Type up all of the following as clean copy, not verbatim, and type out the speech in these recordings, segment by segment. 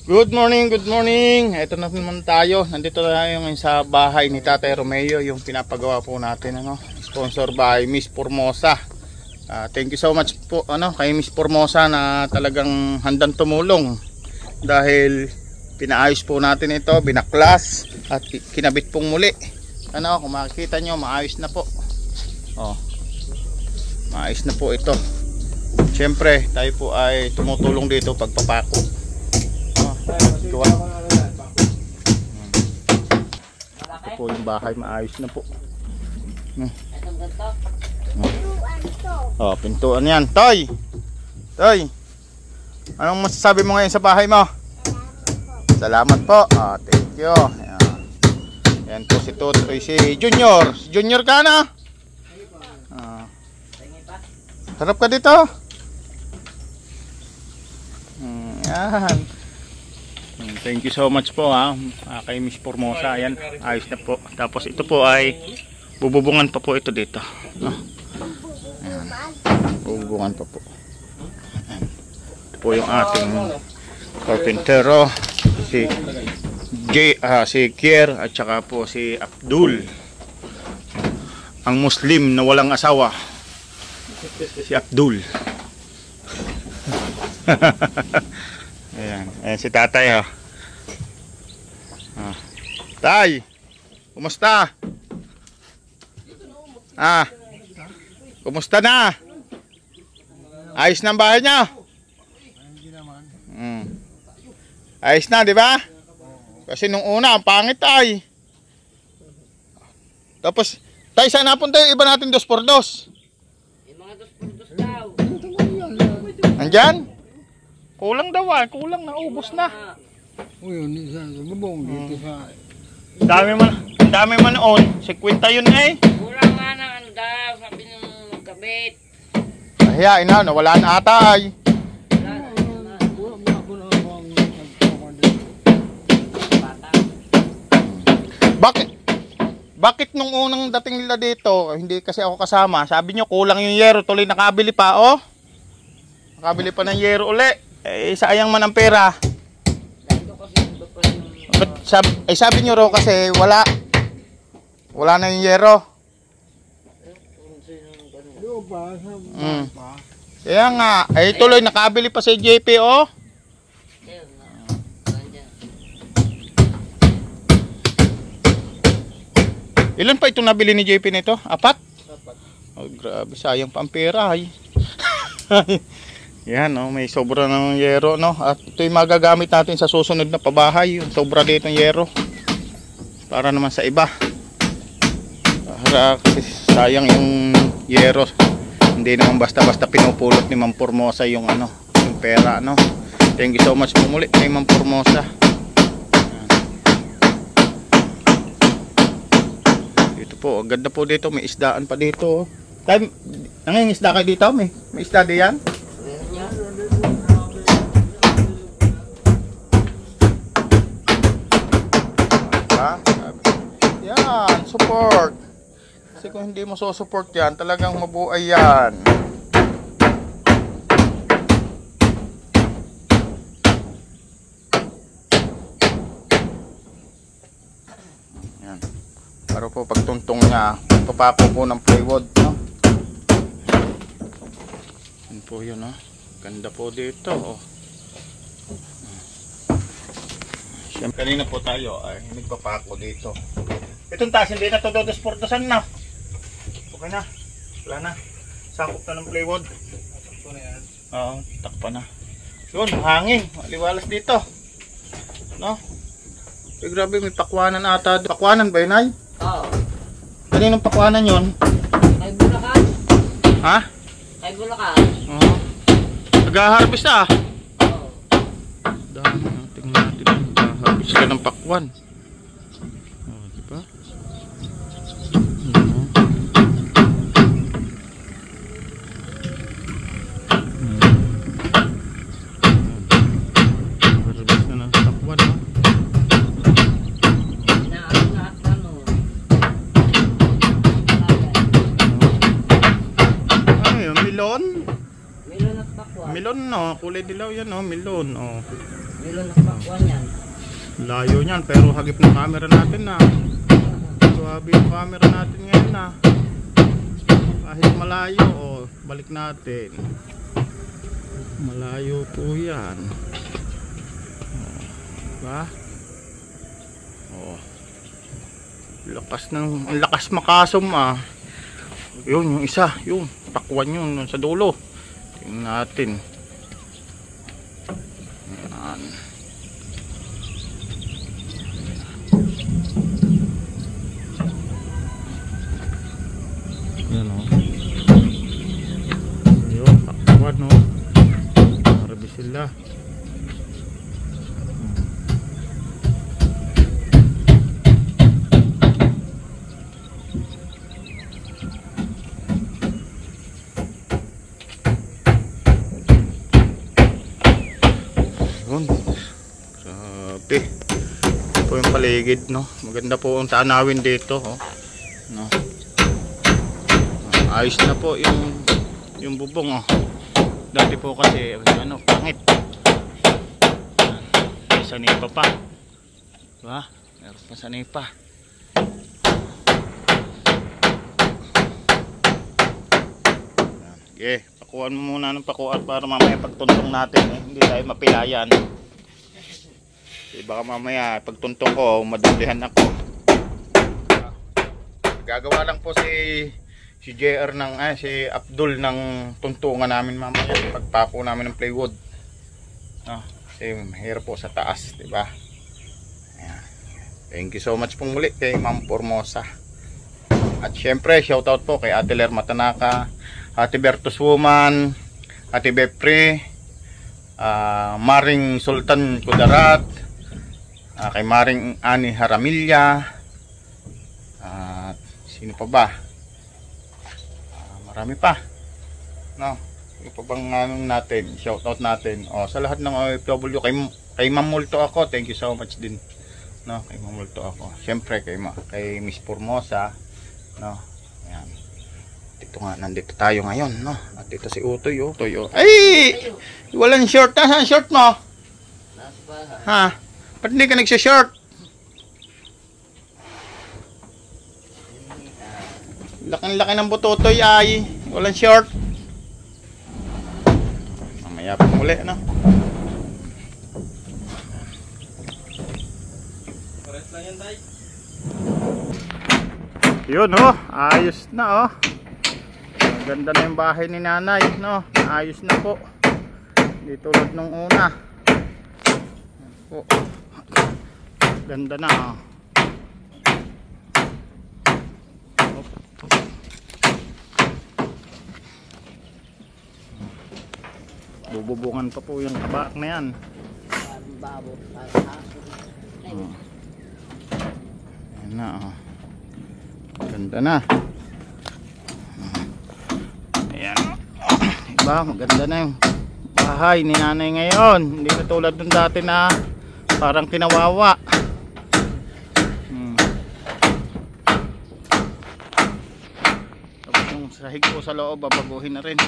Good morning, good morning. Ito na naman tayo. Nandito tayo ngayon sa bahay ni Tatay Romeo, yung pinapagawa po natin, sponsor by Miss Formosa. Thank you so much po kay Miss Formosa na talagang handang tumulong dahil pinaayos po natin ito, binaklas at kinabit pong muli. Kung makikita nyo, maayos na po. Maayos na po ito. Siyempre, tayo po ay tumutulong dito pagpapako. Ito po yung bahay, maayos na po. Pintuan yan. Toy! Toy! Anong masasabi mo ngayon sa bahay mo? Salamat po. Thank you. Yan po si Tutoy, si Junior. Junior ka na? Sarap ka dito? Yan. Thank you so much po kay Miss Formosa. Ayan, ayos na po. Tapos ito po ay bububungan pa po ito dito. Ayan. Bububungan pa po. Ayan. Ito po yung ating carpentero, si Kier at saka po si Abdul, ang Muslim na walang asawa, si Abdul. Ayan. Ayan si Tatay. Tay, kumusta? Kumusta na? Ayos na ang bahay niya? Ayos na, di ba? Kasi nung una ang pangit ay. Tapos tay, saan napunta yung iba natin 2x2? Yung mga 2x2 daw. Nandyan? Kulang daw kulang na, ubos na. Yun, bubong dito sa... Dami man on, 50 yun eh. Kulang nga ng daw, sabi ng magkabit. Kaya nawala na ata ay. Bakit nung unang dating nila dito, hindi kasi ako kasama, sabi nyo kulang yung yero, tuloy nakabili pa nakabili pa ng yero uli. Sayang man ang pera. Sabi nyo raw kasi wala na yung yero. Kaya nga, tuloy nakabili pa si JP Ilan pa itong nabili ni JP nito? 4? Grabe, sayang pa ang pera ay. Yan may sobra ng yero at ito yung magagamit natin sa susunod na pabahay, yung sobra dito ng yero para naman sa iba, para kasi sayang yung yero, hindi naman basta-basta pinupulot ni Ma'am Formosa yung yung pera Thank you so much po muli kay Ma'am Formosa. Dito po, ganda po dito, may isdaan pa dito. Nangingisda kayo dito? May isda diyan? Yan, support. Kasi kung hindi mo support yan, talagang mabuhay yan. Yan. Para po pagtuntong niya, papako po ng plywood, Yan po yun, Ganda po dito, Siyempre, kanina po tayo ay nagpapako dito. Itong taas hindi na ito dodosportosan na. Okay na. Wala na. Sakop na ng plywood. Takpo na yan. Oo, takpa na. Yun, hangin. Maliwalas dito. Grabe, may pakwanan ata. Pakwanan ba yun ay? Oo. Kaninong pakwanan yun? Kay Bulacan. Ha? Kay Bulacan. Oo. Nag-harvest Oo. Dami. Tingnan natin. Nag-harvest ka ng pakwan. Diba? Harvest na ng pakwan, Milon? Milon at pakwan. Milon, kulay dilaw yan, milon, Nilo nakakuan yan. Layo niyan, pero hagip ng camera natin na. Suwabe yung camera natin ngayon na. Kahit malayo, oh, balik natin. Malayo po yan. Oh, diba? Oh. Ang lakas makasom ah. Yun, yung isa, yun. Takwan yun sa dulo. Tingnan natin. Yan. Yan o. Ayun, takwan o. Marami sila. Yun. Grabe. Ito po yung paligid, no. Maganda po ang tanawin dito, oh. No. Ayos na po yung bubong, oh. Dati po kasi ano, pangit. May sanipa pa. Diba? Meron pa sanipa. Okay, pakuhan mo muna ng pakuhan para mamaya pagtuntong natin, eh, hindi tayo mapilayan. Baka mamaya pagtuntong ko madublihan ako. Gagawa lang po si JR ng si Abdul ng tuntungan namin mamaya pagpako namin ng plywood. Kasi mahirap po sa taas, di ba? Ayan. Thank you so much pong muli kay Ma'am Formosa. At syempre shoutout po kay Ate Lerma Tanaka, Ate Bertus Woman, Ate Bepre, Maring Sultan Kudarat, kay Maring Ani Haramilya, sino pa ba? Marami pa, no? Yung pa bang natin, shoutout natin, sa lahat ng OFW, kay Ma'am Multo ako, thank you so much din, no? Kay Ma'am Multo ako, syempre kay Miss Formosa, no? Ayan. Dito nga, nandito tayo ngayon, no? At dito si Utoy, oh. Utoy, oh. Ay! Walang short, saan short mo? Ha? Ba't hindi ka nagsishort? Laking-laki ng butotoy ay. Walang short. Mamaya pa muli, no? Pares lang yan, Day. Yun, oh. Ayos na, oh. Ganda na yung bahay ni nanay, no? Ayos na po. Hindi tulad nung una. Po. Ganda na, oh. Bububungan pa po yung kabak na yan. Ayan na, oh. Ganda na. Ayan. Diba? Maganda na yung bahay ni nanay ngayon. Hindi na tulad dun dati na parang kinawawa. Tapos yung sahig ko sa loob, babaguhin na rin.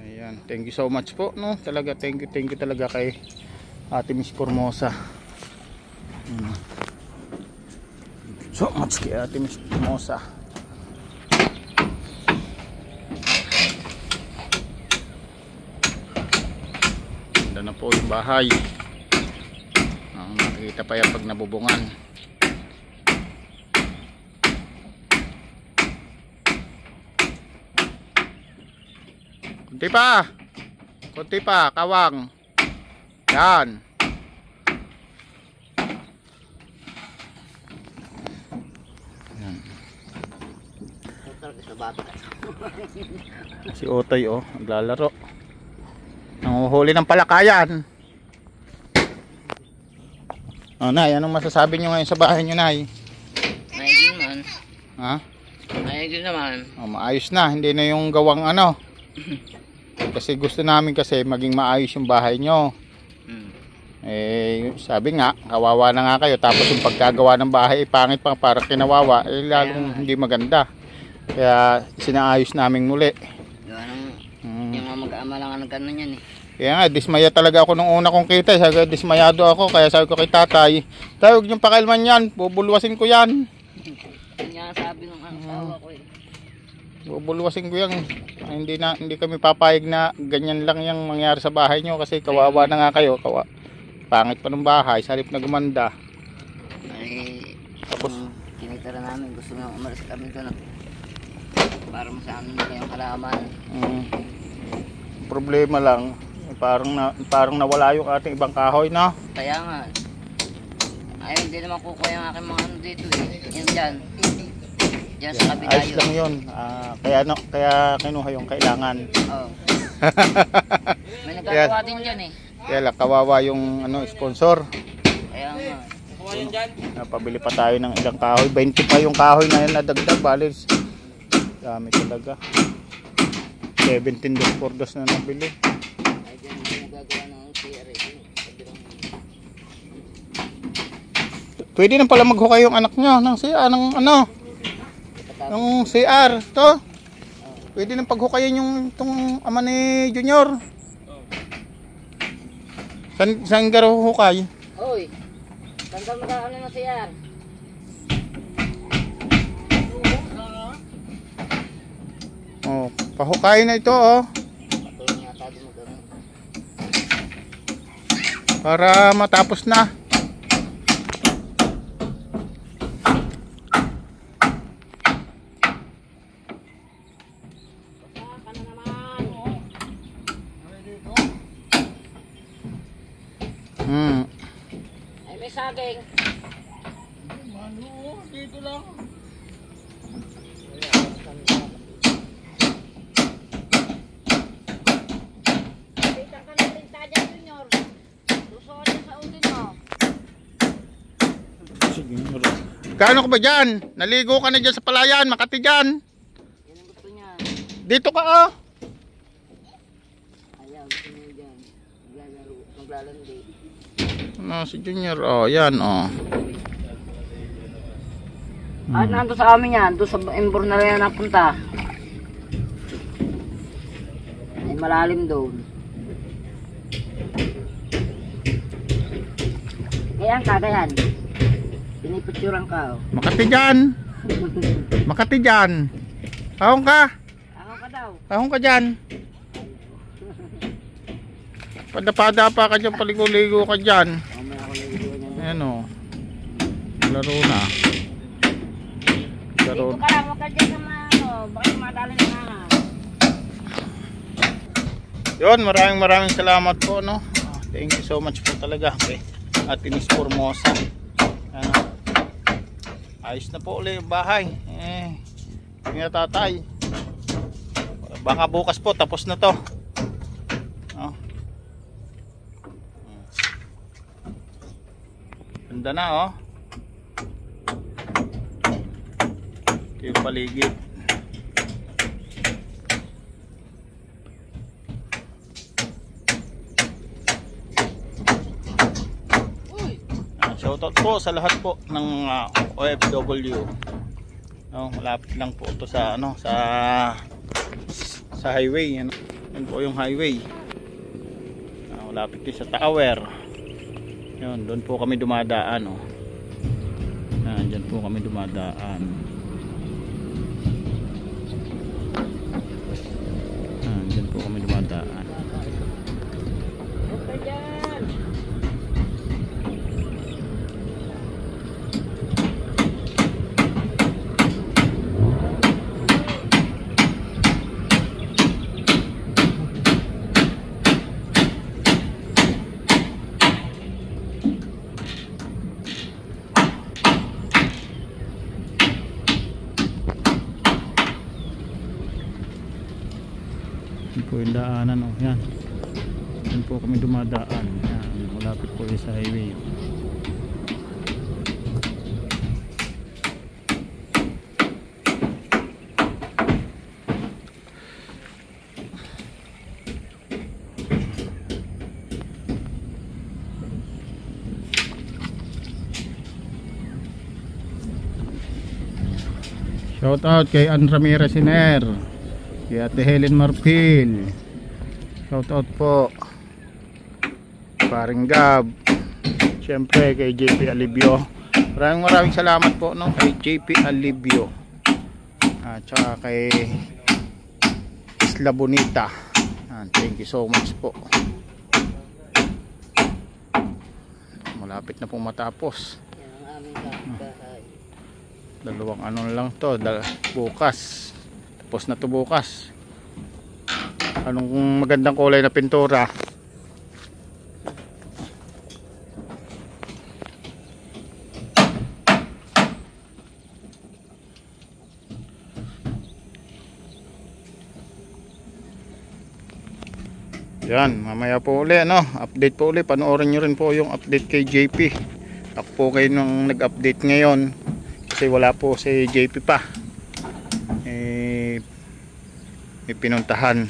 Ayan. Thank you so much po, no? Talaga, thank you talaga kay Ate Miss Formosa. So much kay Ate Miss Formosa. Ganda na po yung bahay. Makikita pa yan pag nabubungan. Kunti pa, kawang. Yan. Si Otoy, oh, naglalaro. Nanguhuli ng palakayan. Nay, anong masasabi nyo ngayon sa bahay nyo, Nay? Maayos naman. Ha? Maayos naman. Maayos na, hindi na yung gawang ano. Kasi gusto namin kasi maging maayos yung bahay nyo. Sabi nga, kawawa na nga kayo. Tapos yung pagkagawa ng bahay, pangit pa, parang kinawawa. Lalong hindi maganda. Kaya sinaayos namin muli. Yung mga mag-aama lang ang gano'n yan, eh. Kaya nga, dismaya talaga ako nung una kong kita. Sabi, dismayado ako. Kaya sabi ko kay tatay, tayo, huwag niyong pakialaman yan. Bubulwasin ko yan. Yun nga sabi ng asawa ko eh. Bubulwasin ko yan. Hindi kami papayag na ganyan lang yung mangyari sa bahay nyo. Kasi kawawa na nga kayo. Pangit pa ng bahay. Sarip na gumanda. Ay, Tapos, tinitira namin. Gusto nga umalis kami doon. Para masamin nila yung halaman. problema lang. Parang nawala yung ating ibang kahoy, no? Kaya nga. Ay, hindi naman kukuha yung aking mga ano dito eh. Yan dyan. Dyan sa kabila Ayos yun. lang yun. Kaya kinuha yung kailangan. Oo. May nagkakawa din dyan eh. Kaya lang, kawawa yung sponsor. Kaya nga. Napabili pa tayo ng ilang kahoy. 20 pa yung kahoy na yun na dagdag. Balis. Dami talaga. 17 dos por dos na nabili. Ay, dyan hindi nagagawa ng CR eh. Pwede na pala maghukay yung anak nyo ng CR, ng CR. To. Pwede na paghukayin yung itong ama ni Junior. Saan garo hukay? Hoy, saan ka magkakaano ng CR? Oh, pahukay na ito, oh. Patuloy nga tayo magkakaano. Para matapos na. Ay, may saging. Dito lang. Kita ka na rin tayo, Junior. Susunod sa utin mo. Kano ka ba dyan? Naligo ka na dyan sa palayan, Makati dyan. Yan ang gusto niya. Dito ka, oh. Ayaw, gusto niya dyan. Maglalandi. Si Junior, oh, yan, oh. At nandun sa amin yan, doon sa embor na rin napunta. Ay malalim doon. Kagayan. Pinipicturan ka oh. Makati dyan. Makati dyan. Ahong ka. Ako ka daw. Ahong ka dyan. Pada-pada ka dyan, paligo-ligo ka dyan. Mamaya ako naliligo niyan. Ayan, oh. Laro na. Laro. Dito ka lang, huwag ka dyan sa mga ano, baka madali na nga. Yun, maraming salamat po, no. Thank you so much po talaga kay Ate Miss Formosa. Ano, ayos na po ulit yung bahay. Hindi na tatay. Baka bukas po tapos na to. No. Ganda na, oh. Ito yung paligid. Shoutout po sa lahat po ng mga OFW. No, malapit lang po ito sa sa highway, ano. Yan po yung highway. Malapit din sa tower. Yun, doon po kami dumadaan, oh. Diyan po kami dumadaan. Diyan po kami dumadaan. Huwag ka dyan. Yan po yung daanan, oh. Yan. Yan po kami dumadaan. Yan. Malapit po yung sa highway. Shout out kay Ann Ramirez Siner, kay Ate Helen Marpil. Shout out po. paring Gab, syempre kay JP Alibio. Maraming salamat po, no, kay JP Alibio at saka kay Isla Bonita. Thank you so much po. Malapit na pong matapos. Yan ang aming kapitbahay. Dalawang ano lang to, bukas. Tapos na to bukas. Anong magandang kulay na pintura? Yan, mamaya po uli, ano, update po uli. Panoorin nyo rin po yung update kay JP. Ako po kayo nung nag-update ngayon kasi wala po si JP pa. May pinuntahan.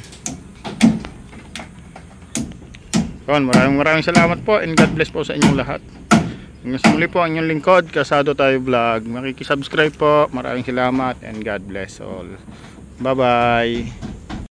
Yon, maraming salamat po and God bless po sa inyong lahat. Hanggang sa muli po ang inyong lingkod, Kasado Tayo Vlog. Makikisubscribe po. Maraming salamat and God bless all. Bye bye.